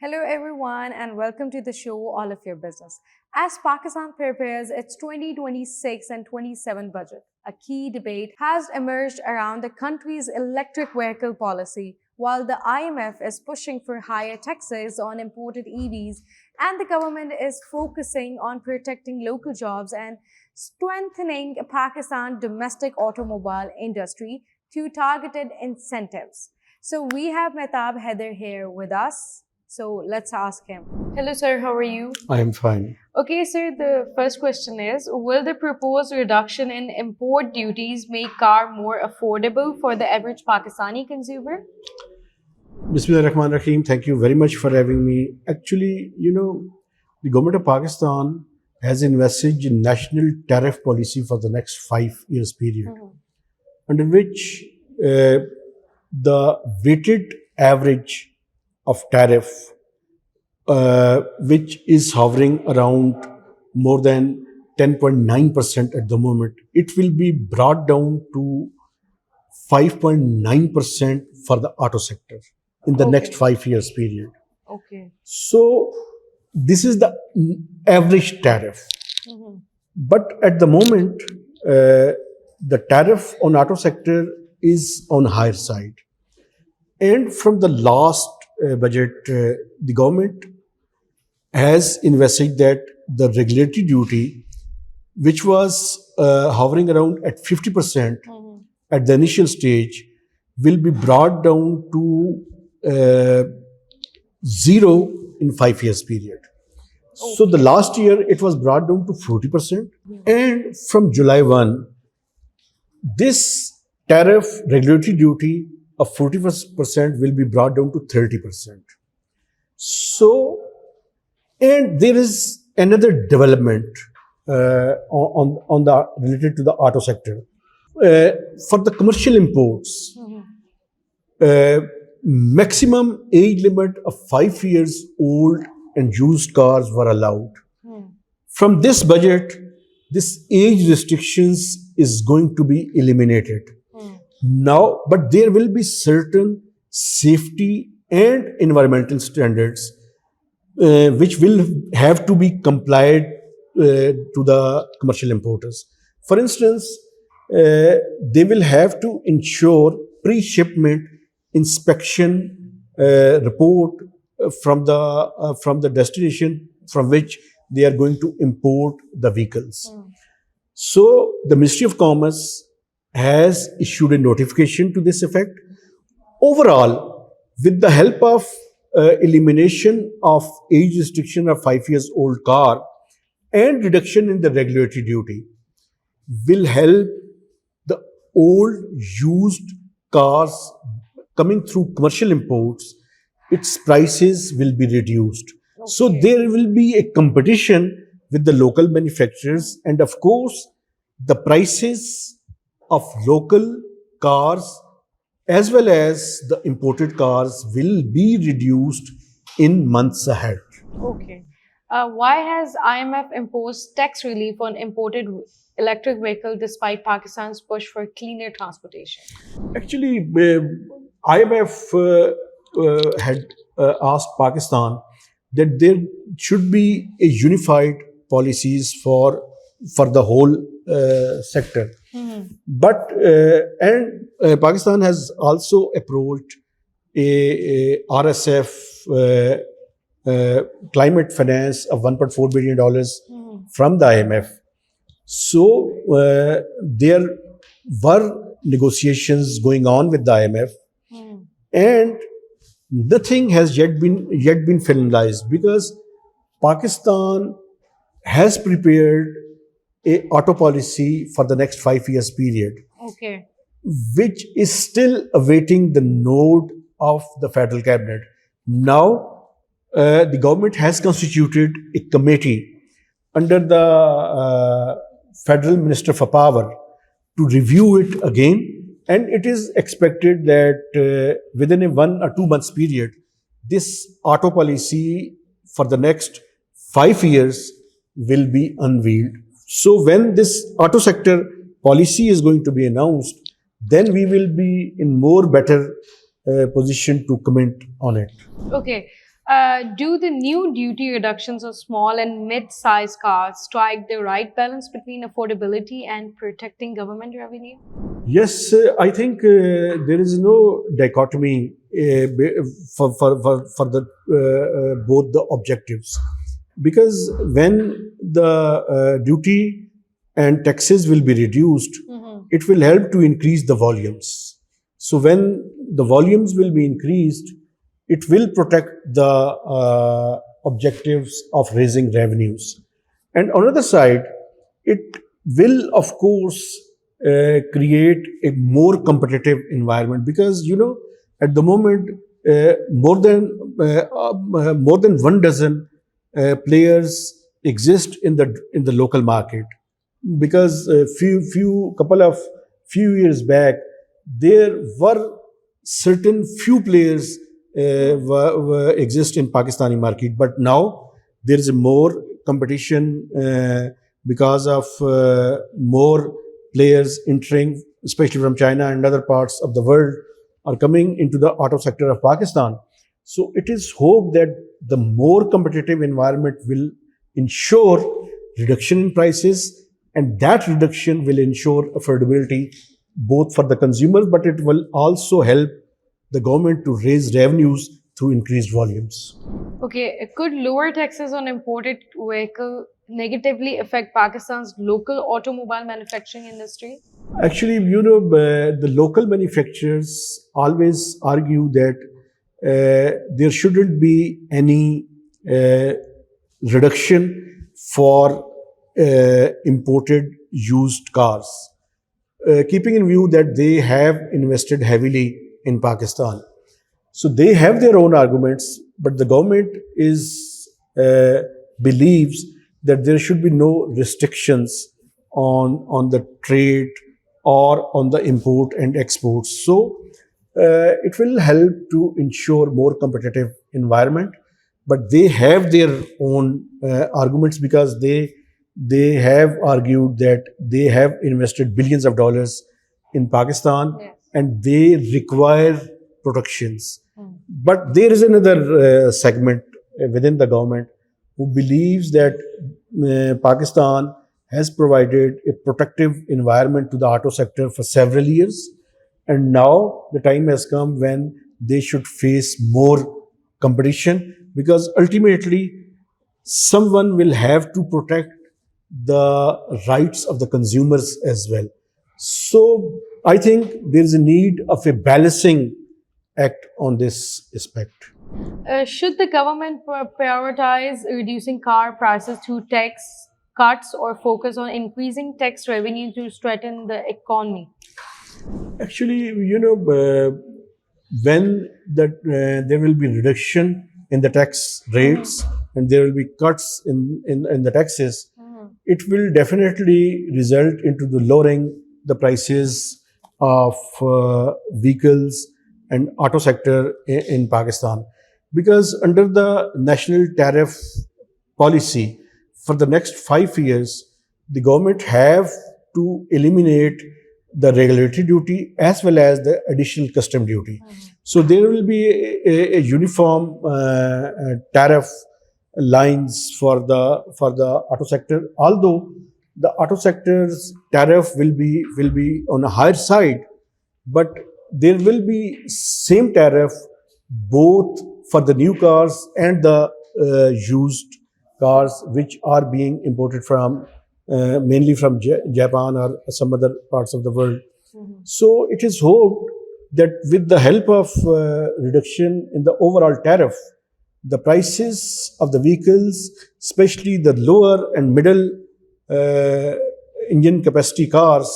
Hello, everyone, and welcome to the show All of Your Business. As Pakistan prepares its 2026 and 27 budget, a key debate has emerged around the country's electric vehicle policy. While the IMF is pushing for higher taxes on imported EVs, and the government is focusing on protecting local jobs and strengthening Pakistan's domestic automobile industry through targeted incentives. So we have Mehtab Haider here with us. So let's ask him. Hello, sir. How are you? I am fine. Okay, sir. The first question is: will the proposed reduction in import duties make car more affordable for the average Pakistani consumer? Bismillahirrahmanirrahim. Thank you very much for having me. Actually, the government of Pakistan has invested in National Tariff Policy for the next 5 years period, under which the weighted average of tariff, which is hovering around more than 10.9% at the moment, it will be brought down to 5.9% for the auto sector in the next 5 years period. Okay. So this is the average tariff. But at the moment, the tariff on auto sector is on higher side. And from the last budget, the government has invested that the regulatory duty, which was hovering around at 50% at the initial stage, will be brought down to zero in 5 years period. So the last year it was brought down to 40%, and from July 1, this tariff regulatory duty of 40% will be brought down to 30%. So, and there is another development on the related to the auto sector. For the commercial imports, maximum age limit of 5 years old and used cars were allowed. From this budget, this age restrictions is going to be eliminated. Now, but there will be certain safety and environmental standards which will have to be complied to the commercial importers. For instance, they will have to ensure pre-shipment inspection report from the destination from which they are going to import the vehicles. So the Ministry of Commerce has issued a notification to this effect. Overall, with the help of elimination of age restriction of 5 years old car and reduction in the regulatory duty, will help the old used cars coming through commercial imports, its prices will be reduced. So there will be a competition with the local manufacturers, and of course the prices of local cars as well as the imported cars will be reduced in months ahead. Okay. Why has IMF imposed tax relief on imported electric vehicle despite Pakistan's push for cleaner transportation? Actually, IMF had asked Pakistan that there should be a unified policies for the whole sector. But Pakistan has also approached a RSF climate finance of $1.4 billion from the IMF. So there were negotiations going on with the IMF, and nothing has yet been finalized, because Pakistan has prepared a auto policy for the next 5 years period, which is still awaiting the nod of the federal cabinet. Now, the government has constituted a committee under the Federal Minister for Power to review it again, and it is expected that within a 1 or 2 months period, this auto policy for the next 5 years will be unveiled. So when this auto sector policy is going to be announced, then we will be in more better position to comment on it. Okay. Do the new duty reductions on small and mid-sized cars strike the right balance between affordability and protecting government revenue? Yes, I think there is no dichotomy for the both the objectives, because when the duty and taxes will be reduced, it will help to increase the volumes. So when the volumes will be increased, it will protect the objectives of raising revenues. And on the other side, it will, of course, create a more competitive environment, because at the moment more than one dozen players exist in the local market, because few years back there were certain few players exist in Pakistani market, but now there is more competition because of more players entering, especially from China and other parts of the world, are coming into the auto sector of Pakistan. So it is hoped that the more competitive environment will ensure reduction in prices, and that reduction will ensure affordability both for the consumers, but it will also help the government to raise revenues through increased volumes. Okay, could lower taxes on imported vehicle negatively affect Pakistan's local automobile manufacturing industry? Actually, the local manufacturers always argue that there shouldn't be any reduction for imported used cars, keeping in view that they have invested heavily in Pakistan. So they have their own arguments, but the government is believes that there should be no restrictions on the trade or on the import and exports. So it will help to ensure more competitive environment, but they have their own arguments, because they have argued that they have invested billions of dollars in Pakistan. Yes. And they require protections. But there is another segment within the government who believes that Pakistan has provided a protective environment to the auto sector for several years, and now the time has come when they should face more competition, because ultimately someone will have to protect the rights of the consumers as well. So I think there is a need of a balancing act on this aspect. Should the government prioritize reducing car prices through tax cuts or focus on increasing tax revenue to strengthen the economy? Actually, when there will be reduction in the tax rates and there will be cuts in the taxes, it will definitely result into the lowering the prices of vehicles and auto sector in Pakistan, because under the National Tariff Policy for the next 5 years, the government have to eliminate the regulatory duty as well as the additional custom duty. So there will be a uniform tariff lines for the auto sector. Although the auto sector's tariff will be on a higher side, but there will be same tariff both for the new cars and the used cars which are being imported from mainly from Japan or some other parts of the world. So it is hoped that with the help of reduction in the overall tariff, the prices of the vehicles, especially the lower and middle engine capacity cars,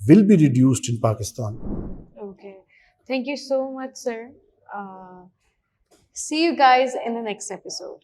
will be reduced in Pakistan. Okay. Thank you so much, sir. See you guys in the next episode.